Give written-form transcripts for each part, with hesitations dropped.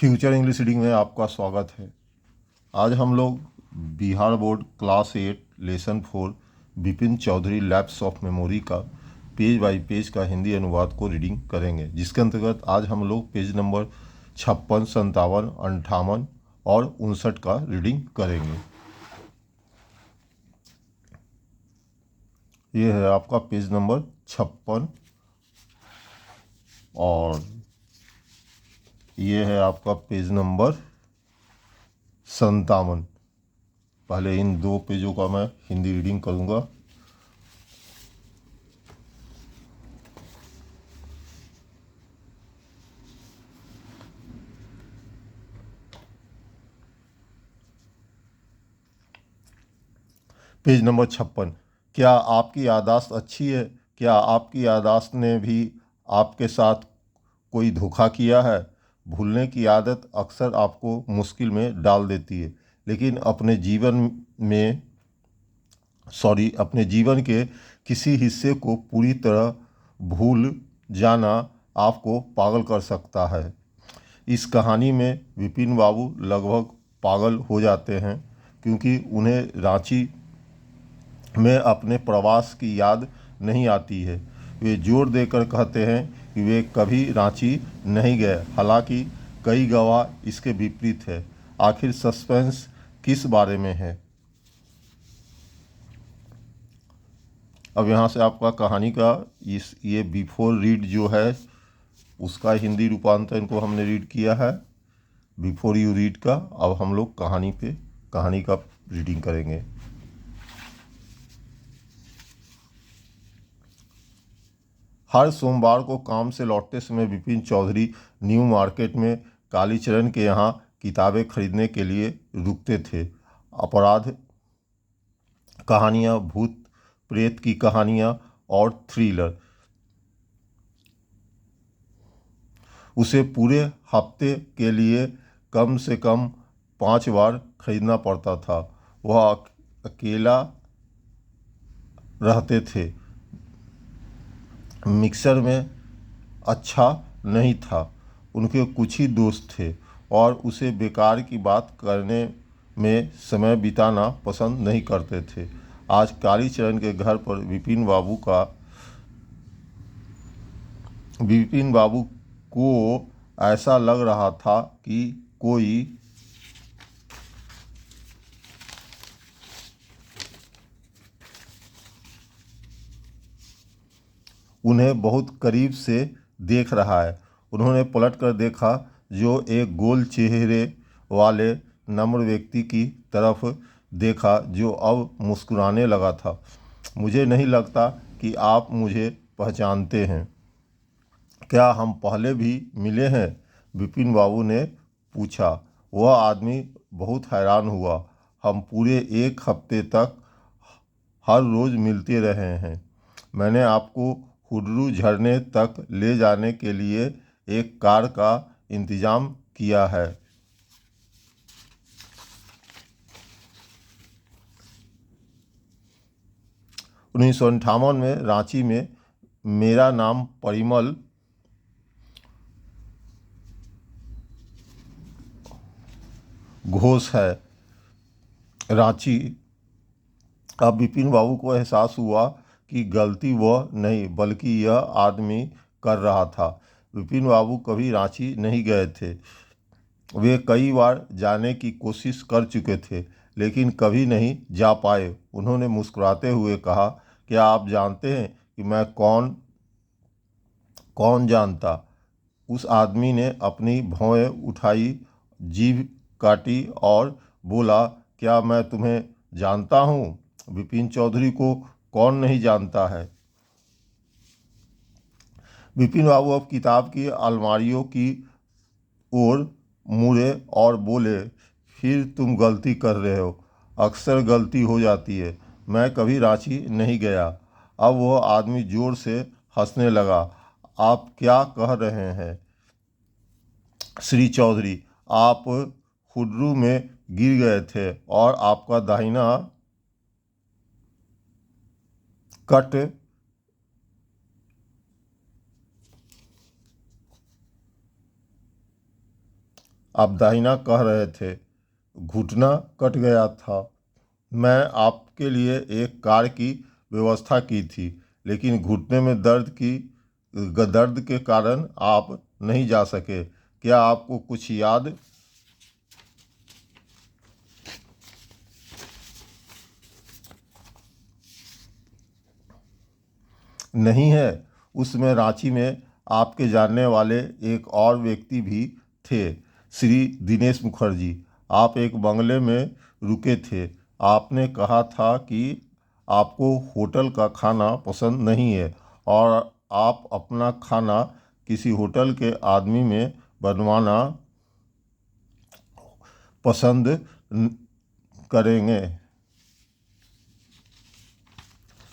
Future English reading में आपका स्वागत है। आज हम लोग Bihar board class 8 lesson 4 Vipin Chaudhary lapse of memory का पेज बाय पेज का हिंदी अनुवाद को रीडिंग करेंगे, जिसके अंतर्गत आज हम लोग पेज नंबर 56, 57, 58 और 59 का रीडिंग करेंगे। ये है आपका पेज नंबर 56 और ये है आपका पेज नंबर 57। पहले इन दो पेजों का मैं हिंदी रीडिंग करूंगा। Page number 56। क्या आपकी याददाश्त अच्छी है? क्या आपकी याददाश्त ने भी आपके साथ कोई धोखा किया है? भूलने की आदत अक्सर आपको मुश्किल में डाल देती है, लेकिन अपने जीवन के किसी हिस्से को पूरी तरह भूल जाना आपको पागल कर सकता है। इस कहानी में विपिन बाबू लगभग पागल हो जाते हैं, क्योंकि उन्हें रांची में अपने प्रवास की याद नहीं आती है। वे जोर देकर कहते हैं कि वे कभी रांची नहीं गए, हालांकि कई गवाह इसके विपरीत है। आखिर सस्पेंस किस बारे में है? अब यहाँ से आपका कहानी का ये बिफोर रीड जो है उसका हिंदी रूपांतरण को हमने रीड किया है, बिफोर यू रीड का। अब हम लोग कहानी का रीडिंग करेंगे। हर सोमवार को काम से लौटते समय विपिन चौधरी न्यू मार्केट में कालीचरण के यहाँ किताबें खरीदने के लिए रुकते थे। अपराध कहानियाँ, भूत प्रेत की कहानियाँ और थ्रिलर उसे पूरे हफ्ते के लिए कम से कम 5 बार खरीदना पड़ता था। वह अकेला रहते थे, मिक्सर में अच्छा नहीं था। उनके कुछ ही दोस्त थे और उसे बेकार की बात करने में समय बिताना पसंद नहीं करते थे। आज कालीचरण के घर पर विपिन बाबू को ऐसा लग रहा था कि कोई उन्हें बहुत करीब से देख रहा है। उन्होंने पलट कर देखा, जो एक गोल चेहरे वाले नम्र व्यक्ति की तरफ देखा जो अब मुस्कुराने लगा था। मुझे नहीं लगता कि आप मुझे पहचानते हैं। क्या हम पहले भी मिले हैं? विपिन बाबू ने पूछा। वह आदमी बहुत हैरान हुआ। हम पूरे 1 हफ्ते तक हर रोज़ मिलते रहे हैं। मैंने आपको हुड्रू झरने तक ले जाने के लिए एक कार का इंतज़ाम किया है। 1958 में रांची में मेरा नाम परिमल घोष है। रांची। अब विपिन बाबू को एहसास हुआ कि गलती वह नहीं बल्कि यह आदमी कर रहा था। विपिन बाबू कभी रांची नहीं गए थे। वे कई बार जाने की कोशिश कर चुके थे, लेकिन कभी नहीं जा पाए। उन्होंने मुस्कुराते हुए कहा, क्या आप जानते हैं कि मैं कौन जानता? उस आदमी ने अपनी भौहें उठाई, जीभ काटी और बोला, क्या मैं तुम्हें जानता हूँ? विपिन चौधरी को कौन नहीं जानता है। विपिन बाबू अब किताब की अलमारियों की ओर मुड़े और बोले, फिर तुम गलती कर रहे हो। अक्सर गलती हो जाती है। मैं कभी रांची नहीं गया। अब वह आदमी जोर से हंसने लगा। आप क्या कह रहे हैं श्री चौधरी? आप हुड्रू में गिर गए थे और आपका दाहिना कट आप दाहिना कह रहे थे, घुटना कट गया था। मैं आपके लिए एक कार की व्यवस्था की थी, लेकिन घुटने में दर्द के कारण आप नहीं जा सके। क्या आपको कुछ याद नहीं है? उसमें रांची में आपके जानने वाले एक और व्यक्ति भी थे, श्री दिनेश मुखर्जी। आप एक बंगले में रुके थे। आपने कहा था कि आपको होटल का खाना पसंद नहीं है और आप अपना खाना किसी होटल के आदमी में बनवाना पसंद करेंगे।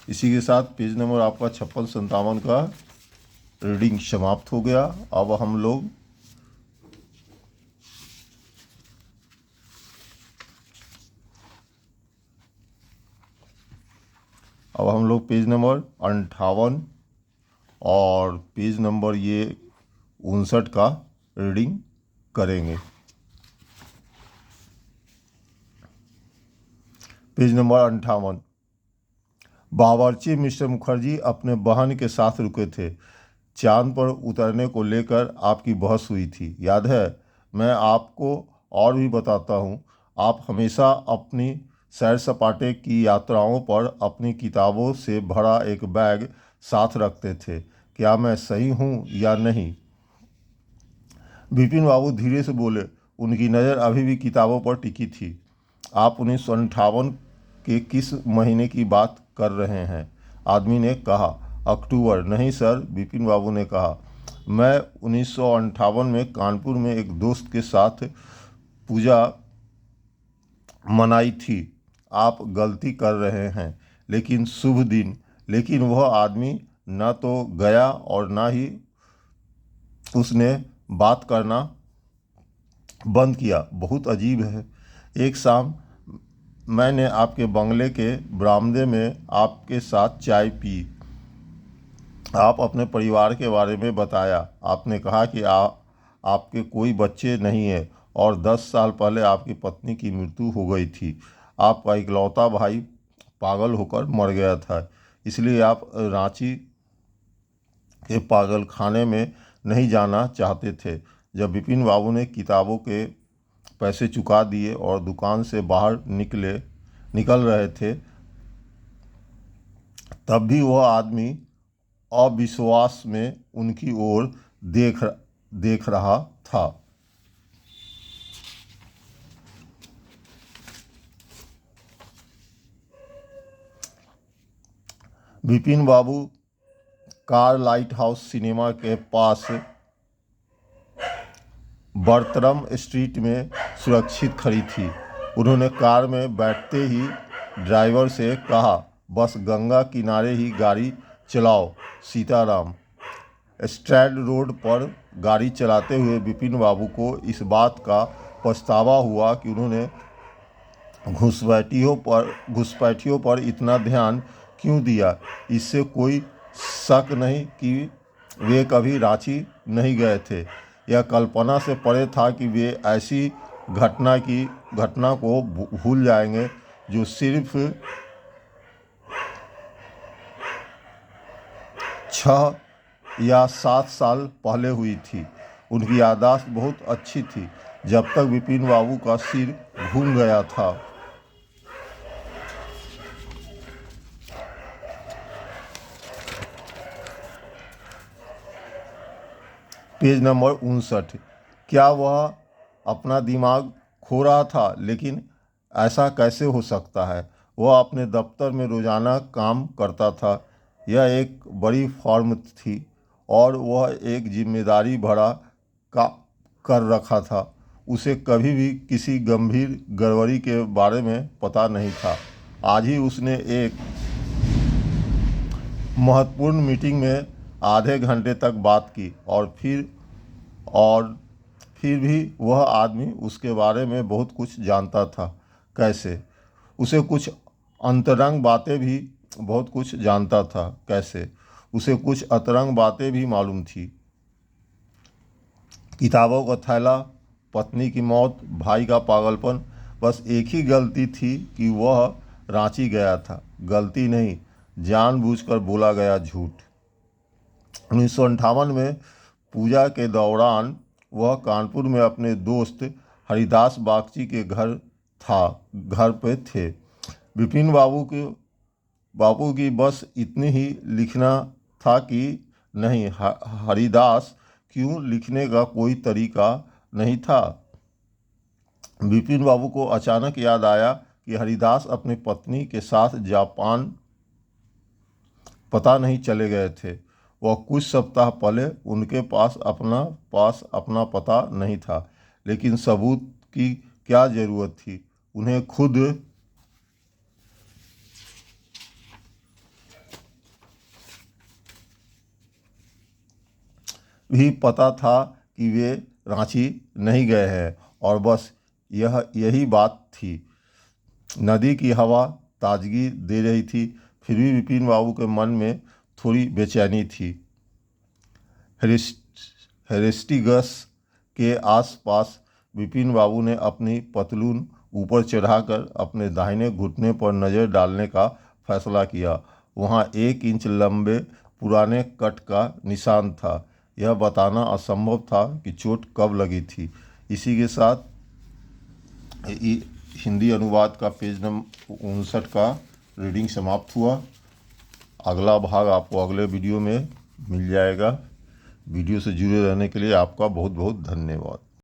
इसी के साथ पेज नंबर आपका 56-57 का रीडिंग समाप्त हो गया। अब हम लोग पेज नंबर 58 और पेज नंबर ये 59 का रीडिंग करेंगे। Page number 58। बावर्ची मिस्टर मुखर्जी अपने बहन के साथ रुके थे। चांद पर उतरने को लेकर आपकी बहस हुई थी, याद है? मैं आपको और भी बताता हूँ। आप हमेशा अपनी सैर सपाटे की यात्राओं पर अपनी किताबों से भरा एक बैग साथ रखते थे। क्या मैं सही हूँ या नहीं? विपिन बाबू धीरे से बोले। उनकी नज़र अभी भी किताबों पर टिकी थी। आप 1958 के किस महीने की बात कर रहे हैं? आदमी ने कहा। अक्टूबर। नहीं सर, विपिन बाबू ने कहा। मैं 1958 में कानपुर में एक दोस्त के साथ पूजा मनाई थी। आप गलती कर रहे हैं, लेकिन शुभ दिन। लेकिन वह आदमी न तो गया और न ही उसने बात करना बंद किया। बहुत अजीब है। एक शाम मैंने आपके बंगले के बरामदे में आपके साथ चाय पी। आप अपने परिवार के बारे में बताया। आपने कहा कि आपके कोई बच्चे नहीं है और 10 साल पहले आपकी पत्नी की मृत्यु हो गई थी। आपका इकलौता भाई पागल होकर मर गया था, इसलिए आप रांची के पागल खाने में नहीं जाना चाहते थे। जब विपिन बाबू ने किताबों के पैसे चुका दिए और दुकान से बाहर निकल रहे थे, तब भी वह आदमी अविश्वास में उनकी ओर देख रहा था। विपिन बाबू कार लाइट हाउस सिनेमा के पास बर्त्रम स्ट्रीट में सुरक्षित खड़ी थी। उन्होंने कार में बैठते ही ड्राइवर से कहा, बस गंगा किनारे ही गाड़ी चलाओ, सीताराम। स्ट्रैड रोड पर गाड़ी चलाते हुए विपिन बाबू को इस बात का पछतावा हुआ कि उन्होंने घुसपैठियों पर इतना ध्यान क्यों दिया। इससे कोई शक नहीं कि वे कभी रांची नहीं गए थे। यह कल्पना से परे था कि वे ऐसी घटना को भूल जाएंगे जो सिर्फ 6 या 7 साल पहले हुई थी। उनकी याददाश्त बहुत अच्छी थी जब तक विपिन बाबू का सिर घूम गया था। Page number 59। क्या वह अपना दिमाग खो रहा था? लेकिन ऐसा कैसे हो सकता है? वह अपने दफ्तर में रोज़ाना काम करता था। यह एक बड़ी फर्म थी और वह एक जिम्मेदारी भरा का कर रखा था। उसे कभी भी किसी गंभीर गड़बड़ी के बारे में पता नहीं था। आज ही उसने एक महत्वपूर्ण मीटिंग में आधे घंटे तक बात की और फिर भी वह आदमी उसके बारे में बहुत कुछ जानता था। कैसे? उसे कुछ अंतरंग बातें भी बहुत कुछ जानता था। कैसे? उसे कुछ अंतरंग बातें भी मालूम थी। किताबों का थैला पत्नी की मौत, भाई का पागलपन, बस एक ही गलती थी कि वह रांची गया था। गलती नहीं, जानबूझकर बोला गया झूठ। 1958 में पूजा के दौरान वह कानपुर में अपने दोस्त हरिदास बागची के घर पे थे। विपिन बाबू की बस इतनी ही लिखना था कि नहीं, हरिदास क्यों लिखने का कोई तरीका नहीं था। विपिन बाबू को अचानक याद आया कि हरिदास अपनी पत्नी के साथ जापान पता नहीं चले गए थे। वह कुछ सप्ताह पहले उनके पास अपना पता नहीं था, लेकिन सबूत की क्या ज़रूरत थी। उन्हें खुद भी पता था कि वे रांची नहीं गए हैं, और बस यही बात थी। नदी की हवा ताजगी दे रही थी, फिर भी विपिन बाबू के मन में थोड़ी बेचैनी थी। हेरिस्टिगस के आसपास विपिन बाबू ने अपनी पतलून ऊपर चढ़ाकर अपने दाहिने घुटने पर नज़र डालने का फैसला किया। वहाँ 1 इंच लंबे पुराने कट का निशान था। यह बताना असंभव था कि चोट कब लगी थी। इसी के साथ हिंदी अनुवाद का पेज नंबर 59 का रीडिंग समाप्त हुआ। अगला भाग आपको अगले वीडियो में मिल जाएगा। वीडियो से जुड़े रहने के लिए आपका बहुत बहुत धन्यवाद।